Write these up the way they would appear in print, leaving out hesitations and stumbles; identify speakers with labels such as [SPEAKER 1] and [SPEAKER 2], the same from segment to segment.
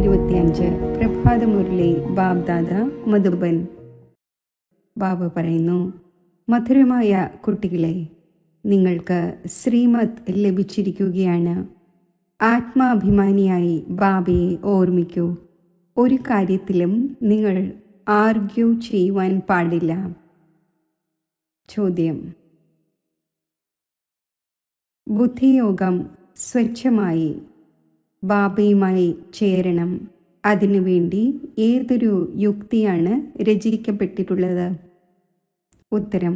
[SPEAKER 1] 25 പ്രഭാതമുരളി ബാബ്ദാദ മധുബൻ. ബാബ പറയുന്നു, മധുരമായ കുട്ടികളെ, നിങ്ങൾക്ക് ശ്രീമത്ത് ലഭിച്ചിരിക്കുകയാണ്. ആത്മാഭിമാനിയായി ബാബയെ ഓർമ്മിക്കൂ. ഒരു കാര്യത്തിലും നിങ്ങൾ ആർഗ്യൂ ചെയ്യുവാൻ പാടില്ല. ചോദ്യം: ബുദ്ധിയോഗം സ്വച്ഛമായി ബാബയുമായി ചേരണം. അതിനുവേണ്ടി ഏതൊരു യുക്തിയാണ് രചിക്കപ്പെട്ടിട്ടുള്ളത്? ഉത്തരം: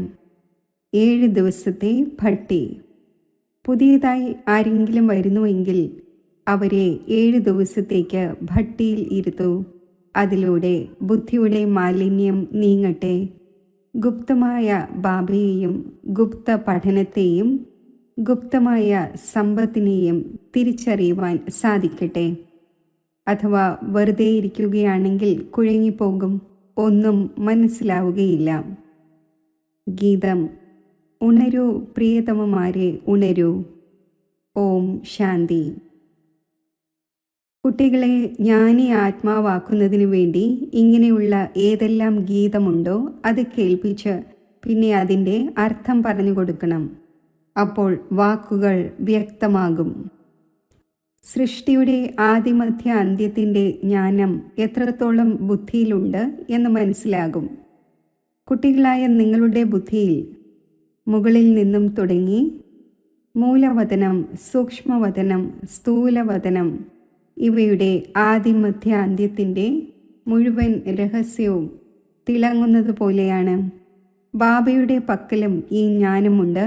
[SPEAKER 1] 7 ദിവസത്തെ ഭട്ടി. പുതിയതായി ആരെങ്കിലും വരുന്നുവെങ്കിൽ അവരെ 7 ദിവസത്തേക്ക് ഭട്ടിയിൽ ഇരുത്തൂ. അതിലൂടെ ബുദ്ധിയുടെ മാലിന്യം നീങ്ങട്ടെ. ഗുപ്തമായ ബാബയെയും ഗുപ്ത പഠനത്തെയും ഗുപ്തമായ സമ്പത്തിനെയും തിരിച്ചറിയുവാൻ സാധിക്കട്ടെ. അഥവാ വെറുതെ ഇരിക്കുകയാണെങ്കിൽ കുഴങ്ങിപ്പോകും, ഒന്നും മനസ്സിലാവുകയില്ല. ഗീതം: ഉണരൂ പ്രിയതമമാരെ, ഉണരൂ. ഓം ശാന്തി. കുട്ടികളെ ജ്ഞാനി ആത്മാവാക്കുന്നതിനു വേണ്ടി ഇങ്ങനെയുള്ള ഏതെല്ലാം ഗീതമുണ്ടോ അത് കേൾപ്പിച്ച് പിന്നെ അതിൻ്റെ അർത്ഥം പറഞ്ഞു കൊടുക്കണം. അപ്പോൾ വാക്കുകൾ വ്യക്തമാകും. സൃഷ്ടിയുടെ ആദിമധ്യ അന്ത്യത്തിൻ്റെ ജ്ഞാനം എത്രത്തോളം ബുദ്ധിയിലുണ്ട് എന്ന് മനസ്സിലാകും. കുട്ടികളായ നിങ്ങളുടെ ബുദ്ധിയിൽ മുകളിൽ നിന്നും തുടങ്ങി മൂലവതനം, സൂക്ഷ്മവതനം, സ്ഥൂലവതനം ഇവയുടെ ആദിമധ്യ അന്ത്യത്തിൻ്റെ മുഴുവൻ രഹസ്യവും തിളങ്ങുന്നത് പോലെയാണ്. ബാബയുടെ പക്കലും ഈ ജ്ഞാനമുണ്ട്.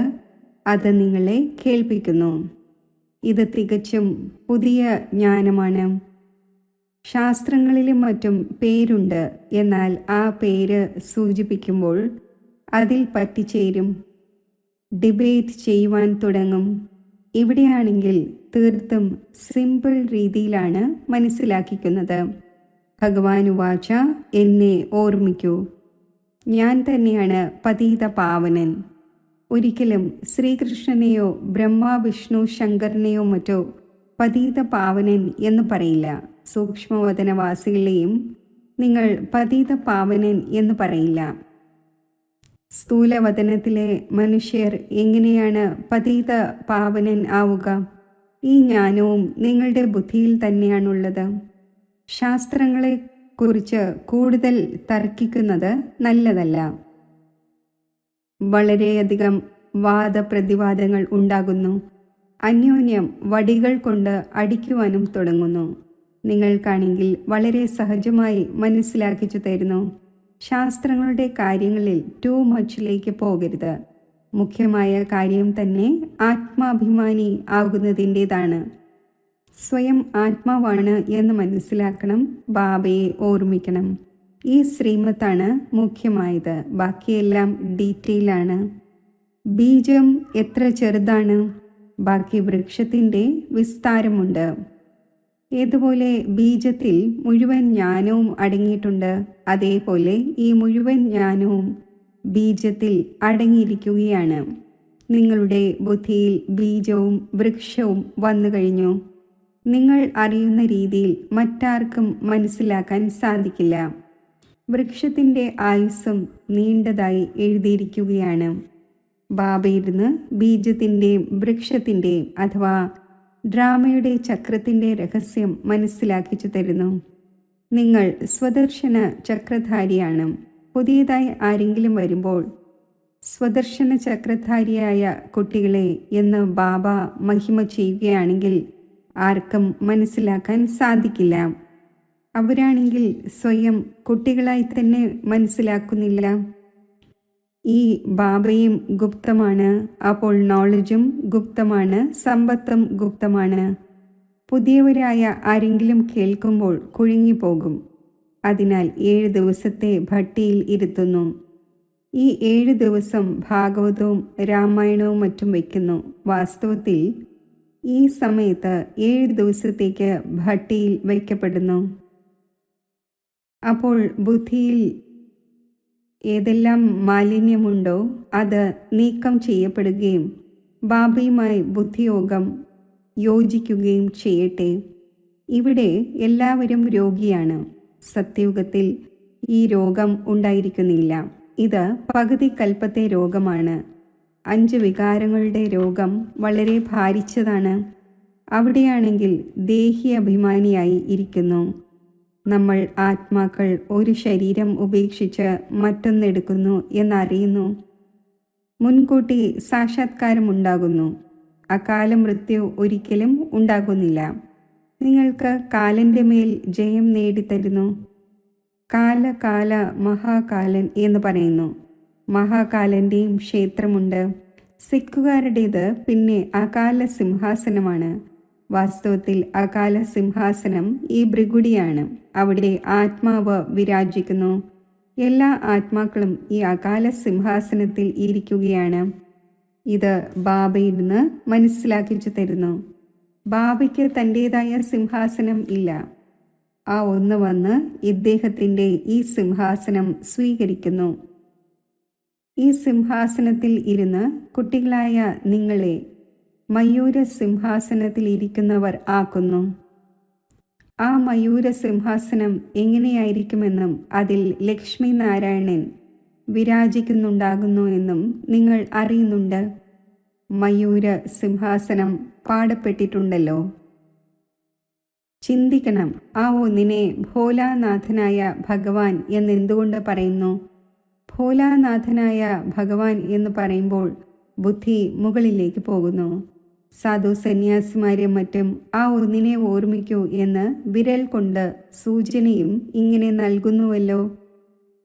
[SPEAKER 1] അത് നിങ്ങളെ കേൾപ്പിക്കുന്നു. ഇത് തികച്ചും പുതിയ ജ്ഞാനമാണ്. ശാസ്ത്രങ്ങളിലും മറ്റും പേരുണ്ട്. എന്നാൽ ആ പേര് സൂചിപ്പിക്കുമ്പോൾ അതിൽ പറ്റിച്ചേരും, ഡിബേറ്റ് ചെയ്യുവാൻ തുടങ്ങും. ഇവിടെയാണെങ്കിൽ തീർത്തും സിമ്പിൾ രീതിയിലാണ് മനസ്സിലാക്കിക്കുന്നത്. ഭഗവാനുവാച: എന്നെ ഓർമ്മിക്കൂ, ഞാൻ തന്നെയാണ് പതീത പാവനൻ. ഒരിക്കലും ശ്രീകൃഷ്ണനെയോ ബ്രഹ്മ വിഷ്ണു ശങ്കരനെയോ മറ്റോ പതീത പാവനൻ എന്ന് പറയില്ല. സൂക്ഷ്മവതനവാസികളെയും നിങ്ങൾ പതീത പാവനൻ എന്ന് പറയില്ല. സ്ഥൂലവതനത്തിലെ മനുഷ്യർ എങ്ങനെയാണ് പതീത പാവനൻ ആവുക? ഈ ജ്ഞാനവും നിങ്ങളുടെ ബുദ്ധിയിൽ തന്നെയാണുള്ളത്. ശാസ്ത്രങ്ങളെക്കുറിച്ച് കൂടുതൽ തർക്കിക്കുന്നത് നല്ലതല്ല. വളരെയധികം വാദപ്രതിവാദങ്ങൾ ഉണ്ടാകുന്നു. അന്യോന്യം വടികൾ കൊണ്ട് അടിക്കുവാനും തുടങ്ങുന്നു. നിങ്ങൾക്കാണെങ്കിൽ വളരെ സഹജമായി മനസ്സിലാക്കിച്ചു തരുന്നു. ശാസ്ത്രങ്ങളുടെ കാര്യങ്ങളിൽ ടൂ മച്ചിലേക്ക് പോകരുത്. മുഖ്യമായ കാര്യം തന്നെ ആത്മാഭിമാനി ആകുന്നതിൻ്റെതാണ്. സ്വയം ആത്മാവാണ് എന്ന് മനസ്സിലാക്കണം. ബാബയെ ഓർമ്മിക്കണം. ഈ ശ്രീമത്താണ് മുഖ്യമായത്. ബാക്കിയെല്ലാം ഡീറ്റെയിലാണ്. ബീജം എത്ര ചെറുതാണ്, ബാക്കി വൃക്ഷത്തിൻ്റെ വിസ്താരമുണ്ട്. ഏതുപോലെ ബീജത്തിൽ മുഴുവൻ ജ്ഞാനവും അടങ്ങിയിട്ടുണ്ട്, അതേപോലെ ഈ മുഴുവൻ ജ്ഞാനവും ബീജത്തിൽ അടങ്ങിയിരിക്കുകയാണ്. നിങ്ങളുടെ ബുദ്ധിയിൽ ബീജവും വൃക്ഷവും വന്നു കഴിഞ്ഞു. നിങ്ങൾ അറിയുന്ന രീതിയിൽ മറ്റാർക്കും മനസ്സിലാക്കാൻ സാധിക്കില്ല. വൃക്ഷത്തിൻ്റെ ആയുസ്സും നീണ്ടതായി എഴുതിയിരിക്കുകയാണ്. ബാബയിരുന്ന് ബീജത്തിൻ്റെയും വൃക്ഷത്തിൻ്റെയും അഥവാ ഡ്രാമയുടെ ചക്രത്തിൻ്റെ രഹസ്യം മനസ്സിലാക്കിച്ചു തരുന്നു. നിങ്ങൾ സ്വദർശന ചക്രധാരിയാണ്. പുതിയതായി ആരെങ്കിലും വരുമ്പോൾ സ്വദർശന ചക്രധാരിയായ കുട്ടികളെ എന്ന് ബാബ മഹിമ ചെയ്യുകയാണെങ്കിൽ ആർക്കും മനസ്സിലാക്കാൻ സാധിക്കില്ല. അവരാണെങ്കിൽ സ്വയം കുട്ടികളായി തന്നെ മനസ്സിലാക്കുന്നില്ല. ഈ ബാബയും ഗുപ്തമാണ്, അപ്പോൾ നോളജും ഗുപ്തമാണ്, സമ്പത്തും ഗുപ്തമാണ്. പുതിയവരായ ആരെങ്കിലും കേൾക്കുമ്പോൾ കുഴുങ്ങിപ്പോകും. അതിനാൽ 7 ദിവസത്തെ ഭട്ടിയിൽ ഇരുത്തുന്നു. ഈ 7 ദിവസം ഭാഗവതവും രാമായണവും മറ്റും വയ്ക്കുന്നു. വാസ്തവത്തിൽ ഈ സമയത്ത് 7 ദിവസത്തേക്ക് ഭട്ടിയിൽ വയ്ക്കപ്പെടുന്നു. അപ്പോൾ ബുദ്ധിയിൽ ഏതെല്ലാം മാലിന്യമുണ്ടോ അത് നീക്കം ചെയ്യപ്പെടുകയും ബാബയുമായി ബുദ്ധിയോഗം യോജിക്കുകയും ചെയ്യട്ടെ. ഇവിടെ എല്ലാവരും രോഗിയാണ്. സത്യയുഗത്തിൽ ഈ രോഗം ഉണ്ടായിരിക്കുന്നില്ല. ഇത് പകുതി കൽപ്പത്തെ രോഗമാണ്. 5 വികാരങ്ങളുടെ രോഗം വളരെ ഭാരിച്ചതാണ്. അവിടെയാണെങ്കിൽ ദേഹി അഭിമാനിയായി ഇരിക്കുന്നു. നമ്മൾ ആത്മാക്കൾ ഒരു ശരീരം ഉപേക്ഷിച്ച് മറ്റൊന്നെടുക്കുന്നു എന്നറിയുന്നു. മുൻകൂട്ടി സാക്ഷാത്കാരം ഉണ്ടാകുന്നു. അകാല മൃത്യു ഒരിക്കലും ഉണ്ടാകുന്നില്ല. നിങ്ങൾക്ക് കാലൻ്റെ മേൽ ജയം നേടിത്തരുന്നു. കാല മഹാകാലൻ എന്ന് പറയുന്നു. മഹാകാലൻ്റെയും ക്ഷേത്രമുണ്ട്. സിഖുകാരുടേത് പിന്നെ അകാല സിംഹാസനമാണ്. വാസ്തവത്തിൽ അകാല സിംഹാസനം ഈ ഭൃഗുടിയാണ്. അവിടെ ആത്മാവ് വിരാജിക്കുന്നു. എല്ലാ ആത്മാക്കളും ഈ അകാല സിംഹാസനത്തിൽ ഇരിക്കുകയാണ്. ഇത് ബാബയിരുന്ന് മനസ്സിലാക്കിച്ചു തരുന്നു. ബാബയ്ക്ക് തൻ്റേതായ സിംഹാസനം ഇല്ല. ആ ഒന്ന് വന്ന് ഇദ്ദേഹത്തിൻ്റെ ഈ സിംഹാസനം സ്വീകരിക്കുന്നു. ഈ സിംഹാസനത്തിൽ ഇരുന്ന് കുട്ടികളായ നിങ്ങളെ മയൂര സിംഹാസനത്തിൽ ഇരിക്കുന്നവർ ആക്കുന്നു. ആ മയൂര സിംഹാസനം എങ്ങനെയായിരിക്കുമെന്നും അതിൽ ലക്ഷ്മി നാരായണൻ വിരാജിക്കുന്നുണ്ടാകുന്നു എന്നും നിങ്ങൾ അറിയുന്നുണ്ട്. മയൂര സിംഹാസനം പാടപ്പെട്ടിട്ടുണ്ടല്ലോ. ചിന്തിക്കണം. ആ ഒന്നിനെ ഭോലാനാഥനായ ഭഗവാൻ എന്നെന്തുകൊണ്ട് പറയുന്നു? ഭോലാനാഥനായ ഭഗവാൻ എന്ന് പറയുമ്പോൾ ബുദ്ധി മുകളിലേക്ക് പോകുന്നു. സാധു സന്യാസിമാരും മറ്റും ആ ഒന്നിനെ ഓർമ്മിക്കൂ എന്ന് വിരൽ കൊണ്ട് സൂചനയും ഇങ്ങനെ നൽകുന്നുവല്ലോ.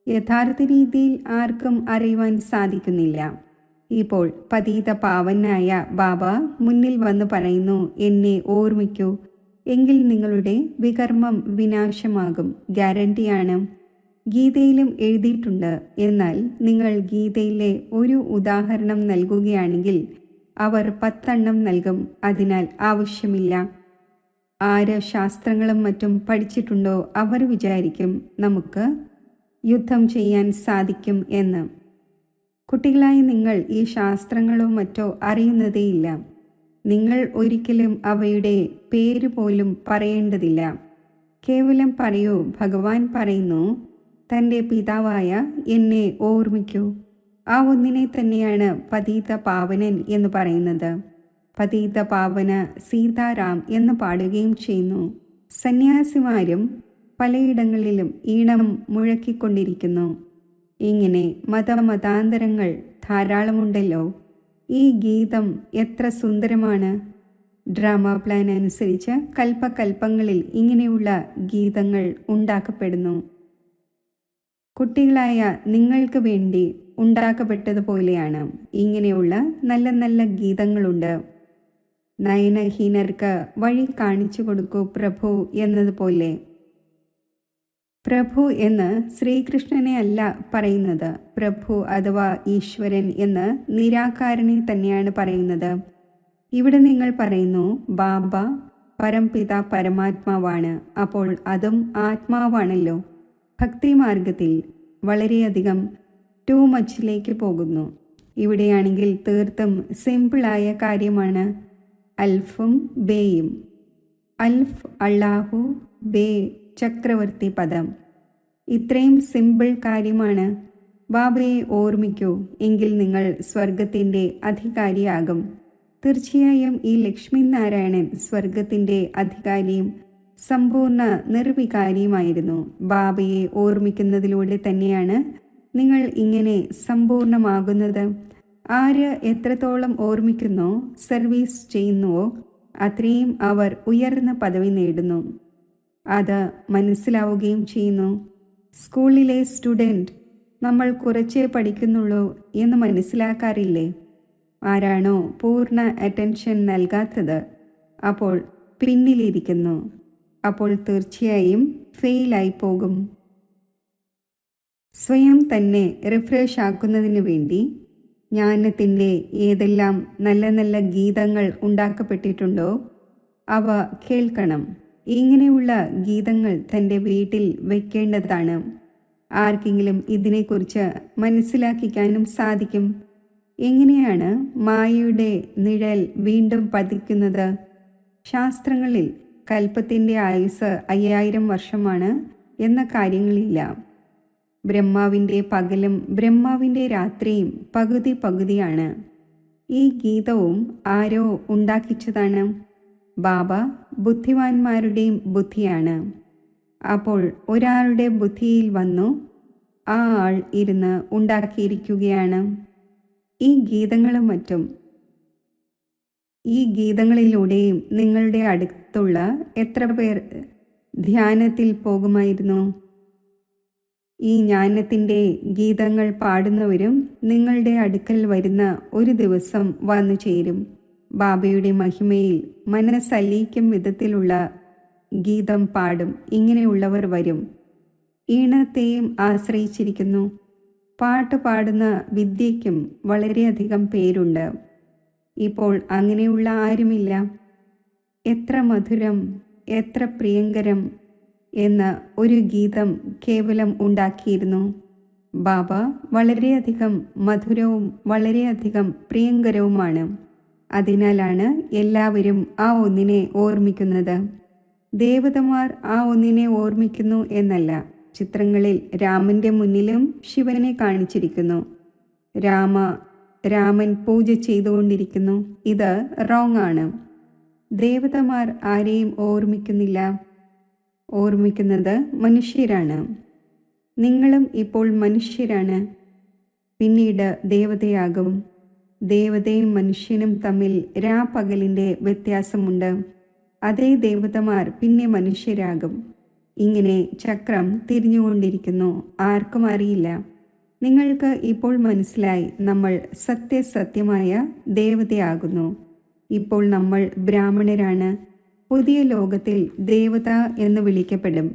[SPEAKER 1] യഥാർത്ഥ രീതിയിൽ ആർക്കും അറിയുവാൻ സാധിക്കുന്നില്ല. ഇപ്പോൾ പതീത പാവനായ ബാബ മുന്നിൽ വന്ന് പറയുന്നു, എന്നെ ഓർമ്മിക്കൂ, എങ്കിൽ നിങ്ങളുടെ വികർമ്മം വിനാശമാകും. ഗ്യാരണ്ടിയാണ്. ഗീതയിലും എഴുതിയിട്ടുണ്ട്. എന്നാൽ നിങ്ങൾ ഗീതയിലെ ഒരു ഉദാഹരണം നൽകുകയാണെങ്കിൽ അവർ 10 നൽകും. അതിനാൽ ആവശ്യമില്ല. ആര് ശാസ്ത്രങ്ങളും മറ്റും പഠിച്ചിട്ടുണ്ടോ അവർ വിചാരിക്കും നമുക്ക് യുദ്ധം ചെയ്യാൻ സാധിക്കും എന്ന്. കുട്ടികളായി നിങ്ങൾ ഈ ശാസ്ത്രങ്ങളോ മറ്റോ അറിയുന്നതേയില്ല. നിങ്ങൾ ഒരിക്കലും അവയുടെ പേര് പോലും പറയേണ്ടതില്ല. കേവലം പറയൂ, ഭഗവാൻ പറയുന്നു, തൻ്റെ പിതാവായ എന്നെ ഓർമ്മിക്കൂ. ആ ഒന്നിനെ തന്നെയാണ് പതീത പാവനൻ എന്ന് പറയുന്നത്. പതീത പാവന സീതാറാം എന്ന് പാടുകയും ചെയ്യുന്നു. സന്യാസിമാരും പലയിടങ്ങളിലും ഈണം മുഴക്കിക്കൊണ്ടിരിക്കുന്നു. ഇങ്ങനെ മതമതാന്തരങ്ങൾ ധാരാളമുണ്ടല്ലോ. ഈ ഗീതം എത്ര സുന്ദരമാണ്. ഡ്രാമ പ്ലാൻ അനുസരിച്ച് കൽപ്പകൽപ്പങ്ങളിൽ ഇങ്ങനെയുള്ള ഗീതങ്ങൾ ഉണ്ടാക്കപ്പെടുന്നു. കുട്ടികളായ നിങ്ങൾക്ക് വേണ്ടി ഉണ്ടാക്കപ്പെട്ടതുപോലെയാണ്. ഇങ്ങനെയുള്ള നല്ല നല്ല ഗീതങ്ങളുണ്ട്. നയനഹീനർക്ക് വഴി കാണിച്ചു കൊടുക്കൂ പ്രഭു എന്നതുപോലെ. പ്രഭു എന്ന് ശ്രീകൃഷ്ണനെ അല്ല പറയുന്നത്. പ്രഭു അഥവാ ഈശ്വരൻ എന്ന് നിരാകാരനെ തന്നെയാണ് പറയുന്നത്. ഇവിടെ നിങ്ങൾ പറയുന്നു ബാബ പരംപിത പരമാത്മാവാണ്. അപ്പോൾ അതും ആത്മാവാണല്ലോ. ഭക്തിമാർഗത്തിൽ വളരെയധികം ടൂ മച്ചിലേക്ക് പോകുന്നു. ഇവിടെയാണെങ്കിൽ തീർത്തും സിമ്പിളായ കാര്യമാണ്. അൽഫും ബേയും. അൽഫ് അള്ളാഹു, ബേ ചക്രവർത്തി പദം. ഇത്രയും സിമ്പിൾ കാര്യമാണ്. ബാബയെ ഓർമ്മിക്കൂ, എങ്കിൽ നിങ്ങൾ സ്വർഗത്തിൻ്റെ അധികാരിയാകും. തീർച്ചയായും ഈ ലക്ഷ്മി നാരായണൻ സ്വർഗത്തിൻ്റെ അധികാരിയും സമ്പൂർണ്ണ നിർവികാരിയുമായിരുന്നു. ബാബയെ ഓർമ്മിക്കുന്നതിലൂടെ തന്നെയാണ് നിങ്ങൾ ഇങ്ങനെ സമ്പൂർണ്ണമാകുന്നത്. ആര് എത്രത്തോളം ഓർമ്മിക്കുന്നോ, സർവീസ് ചെയ്യുന്നുവോ, അത്രയും അവർ ഉയർന്ന പദവി നേടുന്നു. അത് മനസ്സിലാവുകയും ചെയ്യുന്നു. സ്കൂളിലെ സ്റ്റുഡൻറ്റ് നമ്മൾ കുറച്ചേ പഠിക്കുന്നുള്ളൂ എന്ന് മനസ്സിലാക്കാറില്ലേ? ആരാണോ പൂർണ്ണ അറ്റൻഷൻ നൽകാത്തത് അപ്പോൾ പിന്നിലിരിക്കുന്നു. അപ്പോൾ തീർച്ചയായും ഫെയിലായി പോകും. സ്വയം തന്നെ റിഫ്രഷ് ആക്കുന്നതിന് വേണ്ടി ജ്ഞാനത്തിൻ്റെ ഏതെല്ലാം നല്ല നല്ല ഗീതങ്ങൾ ഉണ്ടാക്കപ്പെട്ടിട്ടുണ്ടോ അവ കേൾക്കണം. ഇങ്ങനെയുള്ള ഗീതങ്ങൾ തൻ്റെ വീട്ടിൽ വയ്ക്കേണ്ടതാണ്. ആർക്കെങ്കിലും ഇതിനെക്കുറിച്ച് മനസ്സിലാക്കിക്കാനും സാധിക്കും. എങ്ങനെയാണ് മായയുടെ നിഴൽ വീണ്ടും പതിക്കുന്നത്? ശാസ്ത്രങ്ങളിൽ കൽപ്പത്തിൻ്റെ ആയുസ് 5000 വർഷമാണ് എന്ന കാര്യങ്ങളില്ല. ബ്രഹ്മാവിൻ്റെ പകലും ബ്രഹ്മാവിൻ്റെ രാത്രിയും പകുതി പകുതിയാണ്. ഈ ഗീതവും ആരോ ഉണ്ടാക്കിച്ചതാണ്. ബാബ ബുദ്ധിമാന്മാരുടെയും ബുദ്ധിയാണ്. അപ്പോൾ ഒരാളുടെ ബുദ്ധിയിൽ വന്നു ആ ആൾ ഇരുന്ന് ഉണ്ടാക്കിയിരിക്കുകയാണ്. ഈ ഗീതങ്ങളും മറ്റും ഈ ഗീതങ്ങളിലൂടെയും നിങ്ങളുടെ അടുത്തുള്ള എത്ര പേർ ധ്യാനത്തിൽ പോകുമായിരുന്നു? ഈ ജ്ഞാനത്തിൻ്റെ ഗീതങ്ങൾ പാടുന്നവരും നിങ്ങളുടെ അടുക്കൽ വരുന്ന ഒരു ദിവസം വന്നു ചേരും. ബാബയുടെ മഹിമയിൽ മനസ്സലിയിക്കും വിധത്തിലുള്ള ഗീതം പാടും. ഇങ്ങനെയുള്ളവർ വരും. ഈണത്തെയും ആശ്രയിച്ചിരിക്കുന്നു. പാട്ട് പാടുന്ന വിദ്യയ്ക്കും വളരെയധികം പേരുണ്ട്. ഇപ്പോൾ അങ്ങനെയുള്ള ആരുമില്ല. എത്ര മധുരം, എത്ര പ്രിയങ്കരം എന്ന ഒരു ഗീതം കേവലം ഉണ്ടാക്കിയിരുന്നു. ബാബ വളരെയധികം മധുരവും വളരെയധികം പ്രിയങ്കരവുമാണ്. അതിനാലാണ് എല്ലാവരും ആ ഒന്നിനെ ഓർമ്മിക്കുന്നത്. ദേവതമാർ ആ ഒന്നിനെ ഓർമ്മിക്കുന്നു എന്നല്ല. ചിത്രങ്ങളിൽ രാമൻ്റെ മുന്നിലും ശിവനെ കാണിച്ചിരിക്കുന്നു. രാമൻ പൂജ ചെയ്തുകൊണ്ടിരിക്കുന്നു. ഇത് റോങ് ആണ്. ദേവതമാർ ആരെയും ഓർമ്മിക്കുന്നില്ല. ഓർമ്മിക്കുന്നത് മനുഷ്യരാണ്. നിങ്ങളും ഇപ്പോൾ മനുഷ്യരാണ്. പിന്നീട് ദേവതയാകും. ദേവതയും മനുഷ്യനും തമ്മിൽ രാപ്പകലിൻ്റെ വ്യത്യാസമുണ്ട്. അതേ ദേവതമാർ പിന്നെ മനുഷ്യരാകും. ഇങ്ങനെ ചക്രം തിരിഞ്ഞുകൊണ്ടിരിക്കുന്നു. ആർക്കും അറിയില്ല. നിങ്ങൾക്ക് ഇപ്പോൾ മനസ്സിലായി, നമ്മൾ സത്യസത്യമായ ദേവതയാകുന്നു. ഇപ്പോൾ നമ്മൾ ബ്രാഹ്മണരാണ്. പുതിയ ലോകത്തിൽ ദേവത എന്ന് വിളിക്കപ്പെടും.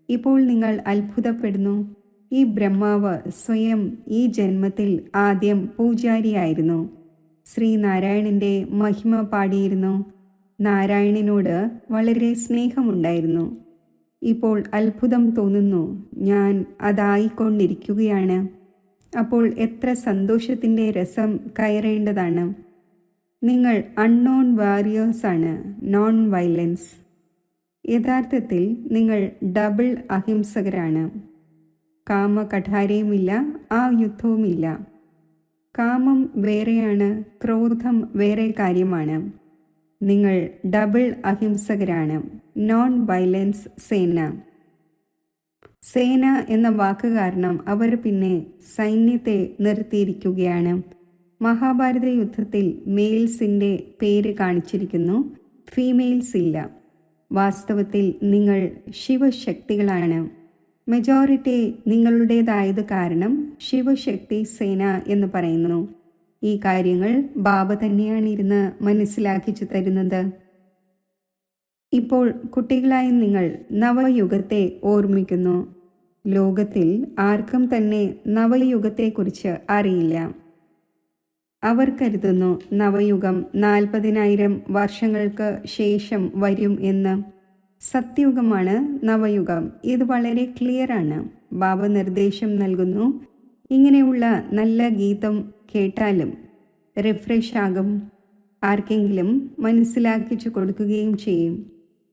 [SPEAKER 1] ഇപ്പോൾ നിങ്ങൾ അത്ഭുതപ്പെടുന്നു. ഈ ബ്രഹ്മാവ് സ്വയം ഈ ജന്മത്തിൽ ആദ്യം പൂജാരിയായിരുന്നു. ശ്രീനാരായണൻ്റെ മഹിമ പാടിയിരുന്നു. നാരായണനോട് വളരെ സ്നേഹമുണ്ടായിരുന്നു. ഇപ്പോൾ അത്ഭുതം തോന്നുന്നു. ഞാൻ അതായിക്കൊണ്ടിരിക്കുകയാണ്. അപ്പോൾ എത്ര സന്തോഷത്തിൻ്റെ രസം കയറേണ്ടതാണ്. നിങ്ങൾ അൺനോൺ വാരിയേഴ്സാണ്. Non violence. യഥാർത്ഥത്തിൽ നിങ്ങൾ ഡബിൾ അഹിംസകരാണ്. കാമകഠാരയുമില്ല, ആ യുദ്ധവുമില്ല. കാമം വേറെയാണ്, ക്രോധം വേറെ കാര്യമാണ്. നിങ്ങൾ ഡബിൾ അഹിംസകരാണ്. നോൺ വയലൻസ് സേന. സേന എന്ന വാക്ക് കാരണം അവർ പിന്നെ സൈന്യത്തെ നിർത്തിയിരിക്കുകയാണ്. മഹാഭാരത യുദ്ധത്തിൽ മെയിൽസിൻ്റെ പേര് കാണിച്ചിരിക്കുന്നു, ഫീമെയിൽസ് ഇല്ല. വാസ്തവത്തിൽ നിങ്ങൾ ശിവശക്തികളാണ്. മെജോറിറ്റി നിങ്ങളുടേതായത് കാരണം ശിവശക്തി സേന എന്ന് പറയുന്നു. ഈ കാര്യങ്ങൾ ബാബ തന്നെയാണ് ഇരുന്ന് മനസ്സിലാക്കിച്ചു തരുന്നത്. ഇപ്പോൾ കുട്ടികളായി നിങ്ങൾ നവയുഗത്തെ ഓർമ്മിക്കുന്നു. ലോകത്തിൽ ആർക്കും തന്നെ നവയുഗത്തെക്കുറിച്ച് അറിയില്ല. അവർ കരുതുന്നു നവയുഗം 40,000 വർഷങ്ങൾക്ക് ശേഷം വരും എന്ന്. സത്യയുഗമാണ് നവയുഗം. ഇത് വളരെ ക്ലിയറാണ്. ബാബ നിർദ്ദേശം നൽകുന്നു. ഇങ്ങനെയുള്ള നല്ല ഗീതം കേട്ടാലും റിഫ്രഷ് ആകും. ആർക്കെങ്കിലും മനസ്സിലാക്കിച്ചു കൊടുക്കുകയും ചെയ്യും.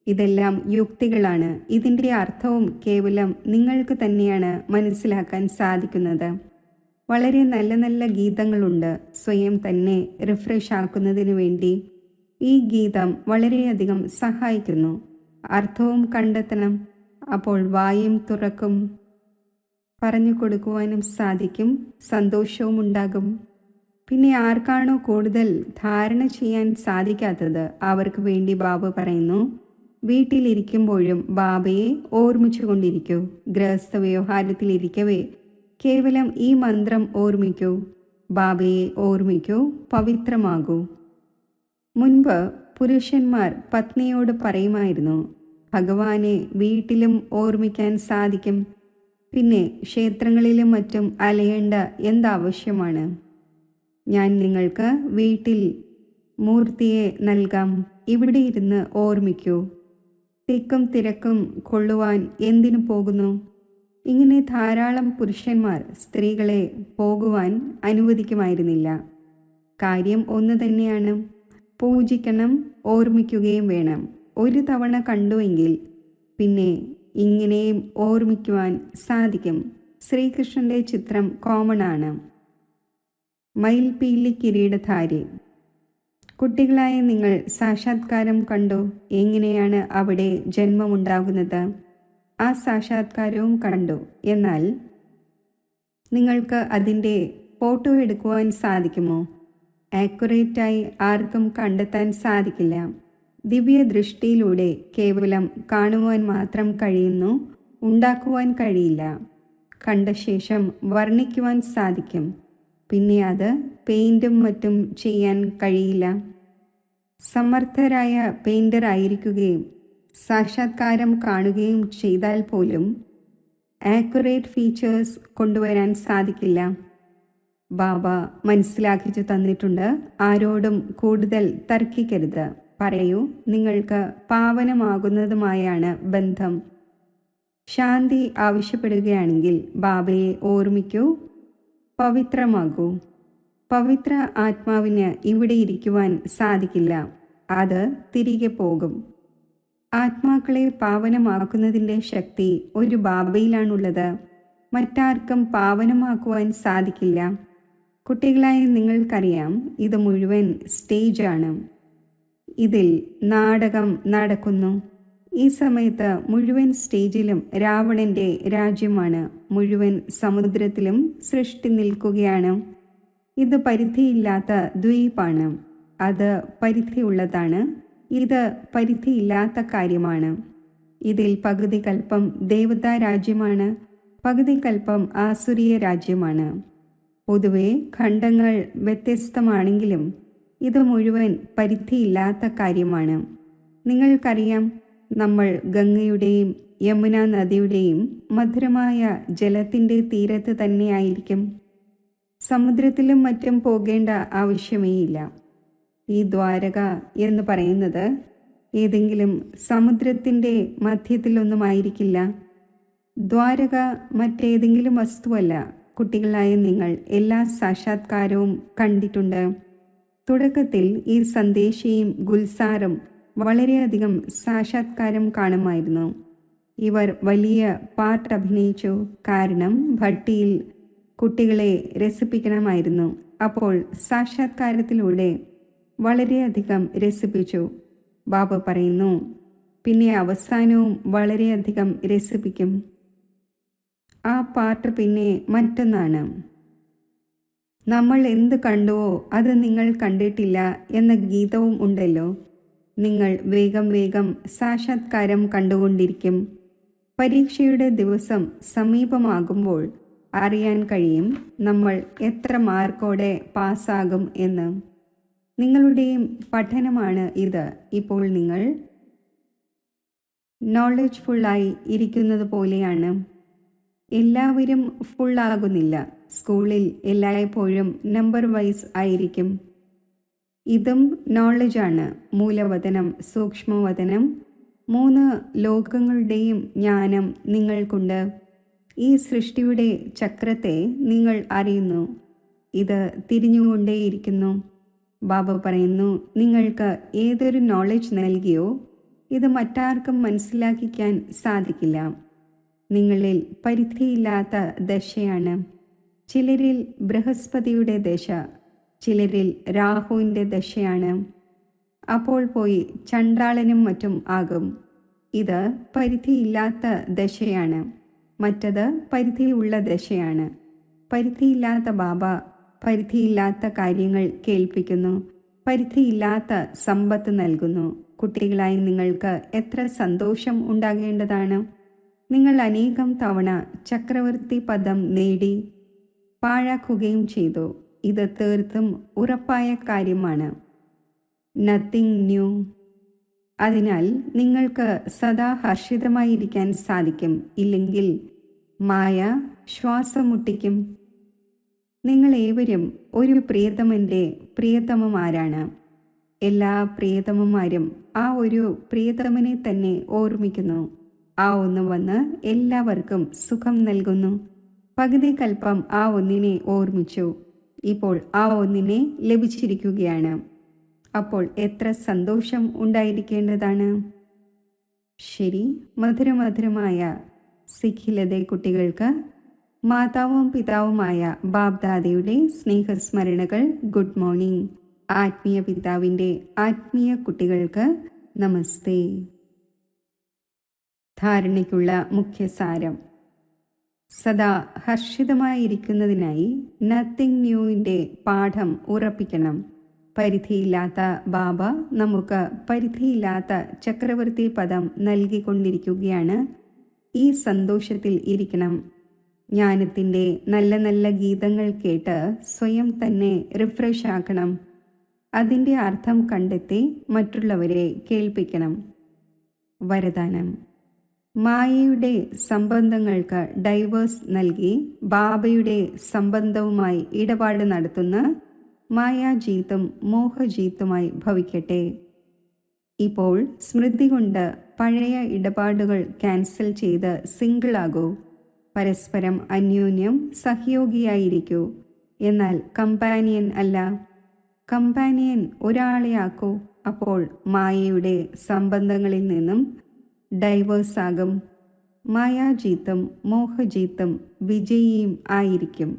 [SPEAKER 1] ഇതെല്ലാം യുക്തികളാണ്. ഇതിൻ്റെ അർത്ഥവും കേവലം നിങ്ങൾക്ക് തന്നെയാണ് മനസ്സിലാക്കാൻ സാധിക്കുന്നത്. വളരെ നല്ല നല്ല ഗീതങ്ങളുണ്ട് സ്വയം തന്നെ റിഫ്രഷ് ആക്കുന്നതിന് വേണ്ടി. ഈ ഗീതം വളരെയധികം സഹായിക്കുന്നു. അർത്ഥവും കണ്ടെത്തണം. അപ്പോൾ വായും തുറക്കും. പറഞ്ഞു കൊടുക്കുവാനും സാധിക്കും. സന്തോഷവും ഉണ്ടാകും. പിന്നെ ആർക്കാണോ കൂടുതൽ ധാരണ ചെയ്യാൻ സാധിക്കാത്തത് അവർക്ക് വേണ്ടി ബാബ പറയുന്നു, വീട്ടിലിരിക്കുമ്പോഴും ബാബയെ ഓർമ്മിച്ചു കൊണ്ടിരിക്കൂ. ഗൃഹസ്ഥ വ്യവഹാരത്തിലിരിക്കവേ കേവലം ഈ മന്ത്രം ഓർമ്മിക്കൂ. ബാബയെ ഓർമ്മിക്കൂ. പവിത്രമാകൂ. മുൻപ് പുരുഷന്മാർ പത്നിയോട് പറയുമായിരുന്നു, ഭഗവാനെ വീട്ടിലും ഓർമ്മിക്കാൻ സാധിക്കും. പിന്നെ ക്ഷേത്രങ്ങളിലും മറ്റും അലയേണ്ട എന്താവശ്യമാണ്? ഞാൻ നിങ്ങൾക്ക് വീട്ടിൽ മൂർത്തിയെ നൽകാം. ഇവിടെ ഇരുന്ന് ഓർമ്മിക്കൂ. തിക്കും തിരക്കും കൊള്ളുവാൻ എന്തിനു പോകുന്നു? ഇങ്ങനെ ധാരാളം പുരുഷന്മാർ സ്ത്രീകളെ പോകുവാൻ അനുവദിക്കുമായിരുന്നില്ല. കാര്യം ഒന്ന് തന്നെയാണ്. പൂജിക്കണം, ഓർമ്മിക്കുകയും വേണം. ഒരു തവണ കണ്ടുവെങ്കിൽ പിന്നെ ഇങ്ങനെയും ഓർമ്മിക്കുവാൻ സാധിക്കും. ശ്രീകൃഷ്ണൻ്റെ ചിത്രം കോമൺ ആണ്. മയിൽപീലി കിരീടധാരി. കുട്ടികളായ നിങ്ങൾ സാക്ഷാത്കാരം കണ്ടു. എങ്ങനെയാണ് അവിടെ ജന്മമുണ്ടാകുന്നത്? ആ സാക്ഷാത്കാരവും കണ്ടു. എന്നാൽ നിങ്ങൾക്ക് അതിൻ്റെ ഫോട്ടോ എടുക്കുവാൻ സാധിക്കുമോ? ആക്യുറേറ്റായി ആർക്കും കണ്ടെത്താൻ സാധിക്കില്ല. ദിവ്യ ദൃഷ്ടിയിലൂടെ കേവലം കാണുവാൻ മാത്രം കഴിയുന്നു, ഉണ്ടാക്കുവാൻ കഴിയില്ല. കണ്ട ശേഷം വർണ്ണിക്കുവാൻ സാധിക്കും, പിന്നെ അത് പെയിൻറ്റും മറ്റും ചെയ്യാൻ കഴിയില്ല. സമർത്ഥരായ പെയിൻറ്റർ ആയിരിക്കുകയും സാക്ഷാത്കാരം കാണുകയും ചെയ്താൽ പോലും ആക്യുറേറ്റ് ഫീച്ചേഴ്സ് കൊണ്ടുവരാൻ സാധിക്കില്ല. ബാബ മനസ്സിലാക്കിച്ചു തന്നിട്ടുണ്ട്, ആരോടും കൂടുതൽ തർക്കിക്കരുത്. പറയൂ, നിങ്ങൾക്ക് പാവനമാകുന്നതുമായാണ് ബന്ധം. ശാന്തി ആവശ്യപ്പെടുകയാണെങ്കിൽ ബാബയെ ഓർമ്മിക്കൂ, പവിത്രമാകൂ. പവിത്ര ആത്മാവിന് ഇവിടെ ഇരിക്കുവാൻ സാധിക്കില്ല, അത് തിരികെ പോകും. ആത്മാക്കളെ പാവനമാക്കുന്നതിൻ്റെ ശക്തി ഒരു ബാബയിലാണുള്ളത്. മറ്റാർക്കും പാവനമാക്കുവാൻ സാധിക്കില്ല. കുട്ടികളായ നിങ്ങൾക്കറിയാം, ഇത് മുഴുവൻ സ്റ്റേജാണ്. ഇതിൽ നാടകം നടക്കുന്നു. ഈ സമയത്ത് മുഴുവൻ സ്റ്റേജിലും രാവണൻ്റെ രാജ്യമാണ്. മുഴുവൻ സമുദ്രത്തിലും സൃഷ്ടി നിൽക്കുകയാണ്. ഇത് പരിധിയില്ലാത്ത ദ്വീപാണ്. അത് പരിധിയുള്ളതാണ്. ഇത് പരിധിയില്ലാത്ത കാര്യമാണ്. ഇതിൽ പകുതി കൽപ്പം ദേവതാ രാജ്യമാണ്, പകുതി കൽപ്പം ആസുരീയ രാജ്യമാണ്. പൊതുവെ ഖണ്ഡങ്ങൾ വ്യത്യസ്തമാണെങ്കിലും ഇത് മുഴുവൻ പരിധിയില്ലാത്ത കാര്യമാണ്. നിങ്ങൾക്കറിയാം, നമ്മൾ ഗംഗയുടെയും യമുന നദിയുടെയും മധുരമായ ജലത്തിൻ്റെ തീരത്ത് തന്നെയായിരിക്കും. സമുദ്രത്തിലും മറ്റും പോകേണ്ട ആവശ്യമേയില്ല. ഈ ദ്വാരക എന്ന് പറയുന്നത് ഏതെങ്കിലും സമുദ്രത്തിൻ്റെ മധ്യത്തിലൊന്നുമായിരിക്കില്ല. ദ്വാരക മറ്റേതെങ്കിലും വസ്തുവല്ല. കുട്ടികളായ നിങ്ങൾ എല്ലാ സാക്ഷാത്കാരവും കണ്ടിട്ടുണ്ട്. തുടക്കത്തിൽ ഈ സന്ദേശയും ഗുൽസാറും വളരെയധികം സാക്ഷാത്കാരം കാണുമായിരുന്നു. ഇവർ വലിയ പാർട്ട് അഭിനയിച്ചു. കാരണം ഭട്ടിയിൽ കുട്ടികളെ രസിപ്പിക്കണമായിരുന്നു. അപ്പോൾ സാക്ഷാത്കാരത്തിലൂടെ വളരെയധികം രസിപ്പിച്ചു. ബാബ പറയുന്നു, പിന്നെ അവസാനവും വളരെയധികം രസിപ്പിക്കും. ആ പാർട്ട് പിന്നെ മറ്റൊന്നാണ്. നമ്മൾ എന്ത് കണ്ടുവോ അത് നിങ്ങൾ കണ്ടിട്ടില്ല എന്ന ഗീതവും ഉണ്ടല്ലോ. നിങ്ങൾ വേഗം വേഗം സാക്ഷാത്കാരം കണ്ടുകൊണ്ടിരിക്കും. പരീക്ഷയുടെ ദിവസം സമീപമാകുമ്പോൾ അറിയാൻ കഴിയും നമ്മൾ എത്ര മാർക്കോടെ പാസ്സാകും എന്ന്. നിങ്ങളുടെയും പഠനമാണ് ഇത്. ഇപ്പോൾ നിങ്ങൾ നോളജ് ഫുള്ളായി ഇരിക്കുന്നത് പോലെയാണ്. എല്ലാവരും ഫുള്ളാകുന്നില്ല. സ്കൂളിൽ എല്ലായ്പ്പോഴും നമ്പർ വൈസ് ആയിരിക്കും. ഇതും നോളജാണ്. മൂലവതനം, സൂക്ഷ്മവതനം, 3 ലോകങ്ങളുടെയും ജ്ഞാനം നിങ്ങൾക്കുണ്ട്. ഈ സൃഷ്ടിയുടെ ചക്രത്തെ നിങ്ങൾ അറിയുന്നു. ഇത് തിരിഞ്ഞുകൊണ്ടേയിരിക്കുന്നു. ബാബ പറയുന്നു, നിങ്ങൾക്ക് ഏതൊരു നോളജ് നൽകിയോ ഇത് മറ്റാർക്കും മനസ്സിലാക്കിക്കാൻ സാധിക്കില്ല. നിങ്ങളിൽ പരിധിയില്ലാത്ത ദശയാണ്. ചിലരിൽ ബൃഹസ്പതിയുടെ ദശ, ചിലരിൽ രാഹുവിൻ്റെ ദശയാണ്. അപ്പോൾ പോയി ചണ്ടാളനും മറ്റും ആകും. ഇത് പരിധിയില്ലാത്ത ദശയാണ്. മറ്റത് പരിധിയുള്ള ദശയാണ്. പരിധിയില്ലാത്ത ബാബ പരിധിയില്ലാത്ത കാര്യങ്ങൾ കേൾപ്പിക്കുന്നു. പരിധിയില്ലാത്ത സമ്പത്ത് നൽകുന്നു. കുട്ടികളായി നിങ്ങൾക്ക് എത്ര സന്തോഷം ഉണ്ടാകേണ്ടതാണ്. നിങ്ങൾ അനേകം തവണ ചക്രവർത്തി പദം നേടി പാഴാക്കുകയും ചെയ്തു. ഇത് തീർത്തും ഉറപ്പായ കാര്യമാണ്. Nothing new. അതിനാൽ നിങ്ങൾക്ക് സദാ ഹർഷിതമായിരിക്കാൻ സാധിക്കും. ഇല്ലെങ്കിൽ മായ ശ്വാസം മുട്ടിക്കും. നിങ്ങൾ ഏവരും ഒരു പ്രിയതമൻ്റെ പ്രിയതമമാരാണ്. എല്ലാ പ്രിയതമന്മാരും ആ ഒരു പ്രിയതമനെ തന്നെ ഓർമ്മിക്കുന്നു. ആ ഒന്ന് വന്ന് എല്ലാവർക്കും സുഖം നൽകുന്നു. പകുതി കൽപ്പം ആ ഒന്നിനെ ഓർമ്മിച്ചു. ഇപ്പോൾ ആ ഒന്നിനെ ലഭിച്ചിരിക്കുകയാണ്. അപ്പോൾ എത്ര സന്തോഷം ഉണ്ടായിരിക്കേണ്ടതാണ്. ശരി. മധുരമധുരമായ സിഖിലതെ കുട്ടികൾക്ക് മാതാവും പിതാവുമായ ബാബ്ദാദയുടെ സ്നേഹസ്മരണകൾ. Good morning. ആത്മീയ പിതാവിൻ്റെ ആത്മീയ കുട്ടികൾക്ക് നമസ്തേ. ധാരണയ്ക്കുള്ള മുഖ്യസാരം: സദാ ഹർഷിതമായിരിക്കുന്നതിനായി നത്തിങ് ന്യൂവിൻ്റെ പാഠം ഉറപ്പിക്കണം. പരിധിയില്ലാത്ത ബാബ നമുക്ക് പരിധിയില്ലാത്ത ചക്രവർത്തി പദം നൽകിക്കൊണ്ടിരിക്കുകയാണ്. ഈ സന്തോഷത്തിൽ ഇരിക്കണം. ജ്ഞാനത്തിൻ്റെ നല്ല നല്ല ഗീതങ്ങൾ കേട്ട് സ്വയം തന്നെ റിഫ്രഷ് ആക്കണം. അതിൻ്റെ അർത്ഥം കണ്ടെത്തി മറ്റുള്ളവരെ കേൾപ്പിക്കണം. വരദാനം: മായയുടെ സംബന്ധങ്ങൾക്ക് ഡൈവേഴ്സ് നൽകി ബാബയുടെ സംബന്ധവുമായി ഇടപാട് നടത്തുന്ന മായാജീത്തും മോഹജീത്തുമായി ഭവിക്കട്ടെ. ഇപ്പോൾ സ്മൃതി കൊണ്ട് പഴയ ഇടപാടുകൾ ക്യാൻസൽ ചെയ്ത് സിംഗിളാകൂ. പരസ്പരം അന്യോന്യം സഹയോഗിയായിരിക്കൂ. എന്നാൽ കമ്പാനിയൻ അല്ല. കമ്പാനിയൻ ഒരാളെ ആക്കൂ. അപ്പോൾ മായയുടെ സംബന്ധങ്ങളിൽ നിന്നും ഡൈവേഴ്സ് ആകും. മായാജീത്തും മോഹജീത്തും വിജയിയും ആയിരിക്കും.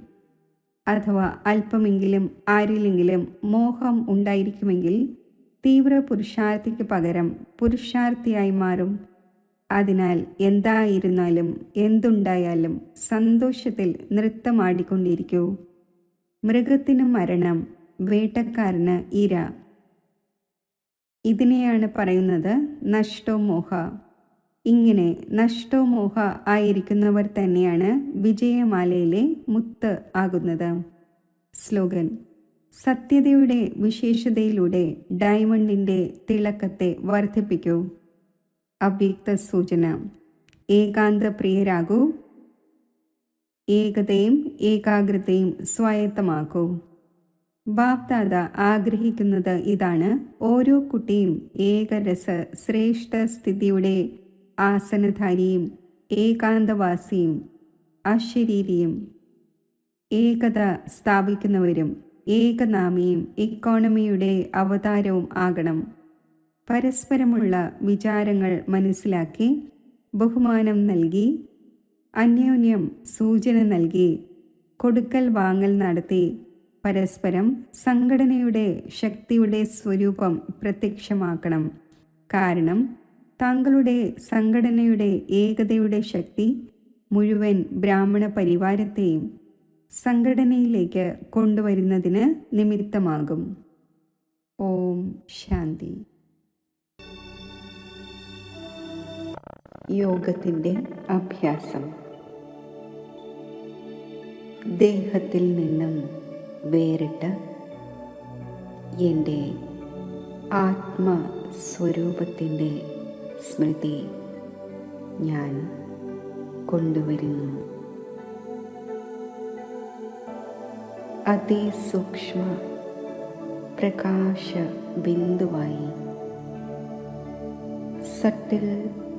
[SPEAKER 1] അഥവാ അല്പമെങ്കിലും ആരിലെങ്കിലും മോഹം ഉണ്ടായിരിക്കുമെങ്കിൽ തീവ്ര പുരുഷാർത്ഥിക്ക് പകരം പുരുഷാർത്ഥിയായി മാറും. അതിനാൽ എന്തായിരുന്നാലും എന്തുണ്ടായാലും സന്തോഷത്തിൽ നൃത്തമാടിക്കൊണ്ടിരിക്കൂ. മൃഗത്തിന് മരണം, വേട്ടക്കാരന് ഇര. ഇതിനെയാണ് പറയുന്നത് നഷ്ടോമോഹ. ഇങ്ങനെ നഷ്ടോമോഹ ആയിരിക്കുന്നവർ തന്നെയാണ് വിജയമാലയിലെ മുത്ത് ആകുന്നത്. സ്ലോഗൻ: സത്യതയുടെ വിശേഷതയിലൂടെ ഡയമണ്ടിൻ്റെ തിളക്കത്തെ വർദ്ധിപ്പിക്കൂ. അവ്യക്ത സൂചന: ഏകാന്തപ്രിയരാകൂ. ഏകതയും ഏകാഗ്രതയും സ്വായത്തമാക്കൂ. ബാപ്ദാദ ആഗ്രഹിക്കുന്നത് ഇതാണ്. ഓരോ കുട്ടിയും ഏകരസ ശ്രേഷ്ഠ സ്ഥിതിയുടെ ആസനധാരിയും ഏകാന്തവാസിയും അശരീരിയും ഏകത സ്ഥാപിക്കുന്നവരും ഏകനാമിയും ഇക്കോണമിയുടെ അവതാരവും ആകണം. പരസ്പരമുള്ള വിചാരങ്ങൾ മനസ്സിലാക്കി ബഹുമാനം നൽകി അന്യോന്യം സൂചന നൽകി കൊടുക്കൽ വാങ്ങൽ നടത്തി പരസ്പരം സംഘടനയുടെ ശക്തിയുടെ സ്വരൂപം പ്രത്യക്ഷമാക്കണം. കാരണം താങ്കളുടെ സംഘടനയുടെ ഏകതയുടെ ശക്തി മുഴുവൻ ബ്രാഹ്മണ പരിവാരത്തെയും സംഘടനയിലേക്ക് കൊണ്ടുവരുന്നതിന് നിമിത്തമാകും. ഓം ശാന്തി. യോഗത്തിൻ്റെ അഭ്യാസം: ദേഹത്തിൽ നിന്നും വേറിട്ട് എൻ്റെ ആത്മസ്വരൂപത്തിൻ്റെ സ്മൃതി ഞാൻ കൊണ്ടുവരുന്നു. അതിസൂക്ഷ്മ പ്രകാശ ബിന്ദുവായി സട്ടിൽ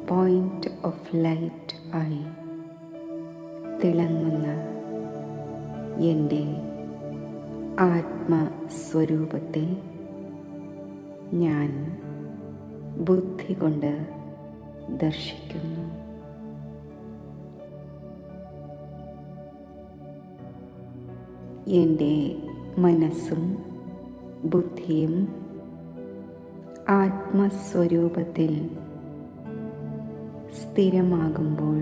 [SPEAKER 1] പോയിന്റ് ഓഫ് ലൈറ്റ് ആയി തിളങ്ങുന്ന എൻ്റെ ആത്മസ്വരൂപത്തെ ഞാൻ ബുദ്ധി കൊണ്ട് ദർശിക്കുന്നു. എൻ്റെ മനസ്സും ബുദ്ധിയും ആത്മസ്വരൂപത്തിൽ സ്ഥിരമാകുമ്പോൾ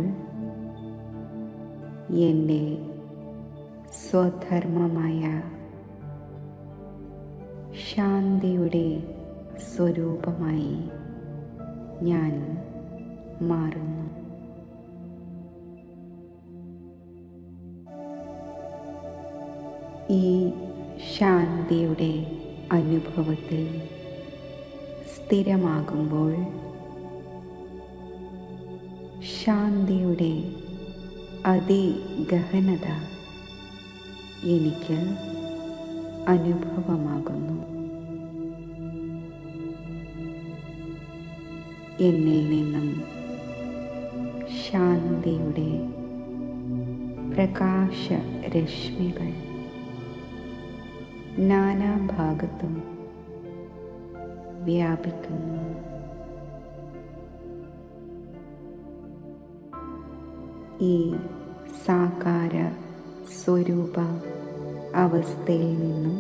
[SPEAKER 1] എൻ്റെ സ്വധർമ്മമായ ശാന്തിയുടെ സ്വരൂപമായി ഞാൻ മാറുന്നു. ഈ ശാന്തിയുടെ അനുഭവത്തിൽ സ്ഥിരമാകുമ്പോൾ ശാന്തിയുടെ അതിഗഹനത എനിക്ക് അനുഭവമാകുന്നു. എന്നിൽ നിന്നും ശാന്തിയുടെ പ്രകാശരശ്മികൾ നാനാഭാഗത്തും വ്യാപിക്കുന്നു. ഈ സാകാര സ്വരൂപ അവസ്ഥയിൽ നിന്നും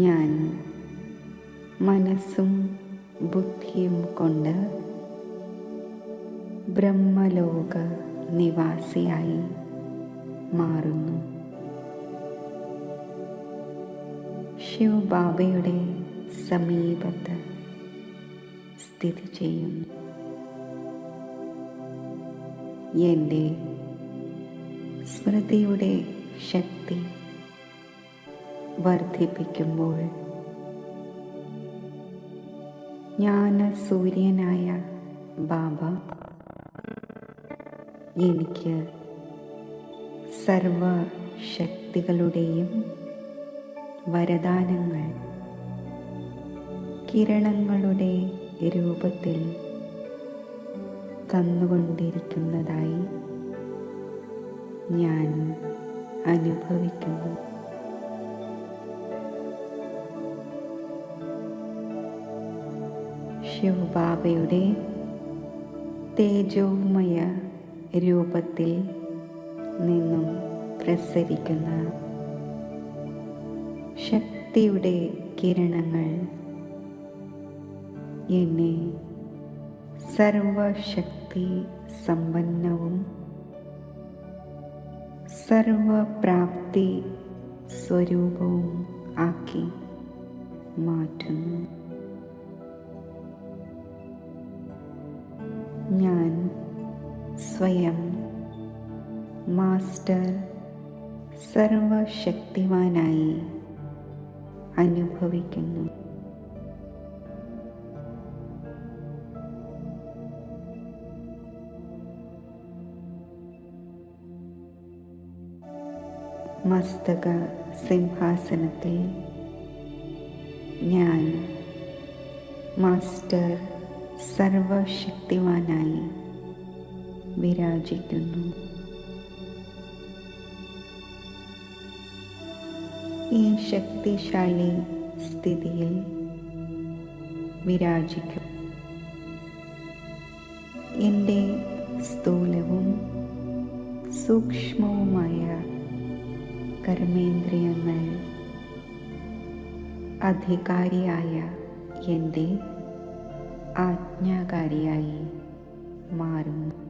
[SPEAKER 1] ഞാൻ മനസ്സും ബുദ്ധിയും കൊണ്ട് ബ്രഹ്മലോക നിവാസിയായി മാറുന്നു. ശിവബാബയുടെ സമീപത്ത് സ്ഥിതി ചെയ്യുന്നു. എൻ്റെ സ്മൃതിയുടെ ശക്തി വർദ്ധിപ്പിക്കുമ്പോൾ ജ്ഞാനസൂര്യനായ ബാബ എനിക്ക് സർവശക്തികളുടെയും വരദാനങ്ങൾ കിരണങ്ങളുടെ രൂപത്തിൽ തന്നുകൊണ്ടിരിക്കുന്നതായി ഞാൻ അനുഭവിക്കുന്നു. ശിവബാബയുടെ തേജോമയ രൂപത്തിൽ നിന്നും പ്രസരിക്കുന്ന ശക്തിയുടെ കിരണങ്ങൾ എന്നെ സർവശക്തി സമ്പന്നവും സർവപ്രാപ്തി സ്വരൂപവും ആക്കി മാറ്റുന്നു. ഞാൻ സ്വയം മാസ്റ്റർ സർവശക്തിവാനായി അനുഭവിക്കുന്നു. മസ്തക സിംഹാസനത്തിൽ ഞാൻ മാസ്റ്റർ സർവശക്തിവാനായി വിരാജിക്കുന്നു. ഈ ശക്തിശാലി സ്ഥിതിയിൽ വിരാജിക്കും. എൻ്റെ സ്ഥൂലവും സൂക്ഷ്മവുമായ കർമ്മേന്ദ്രിയങ്ങൾ അധികാരിയായ എൻ്റെ ആജ്ഞാകാരിയായി മാറുന്നു.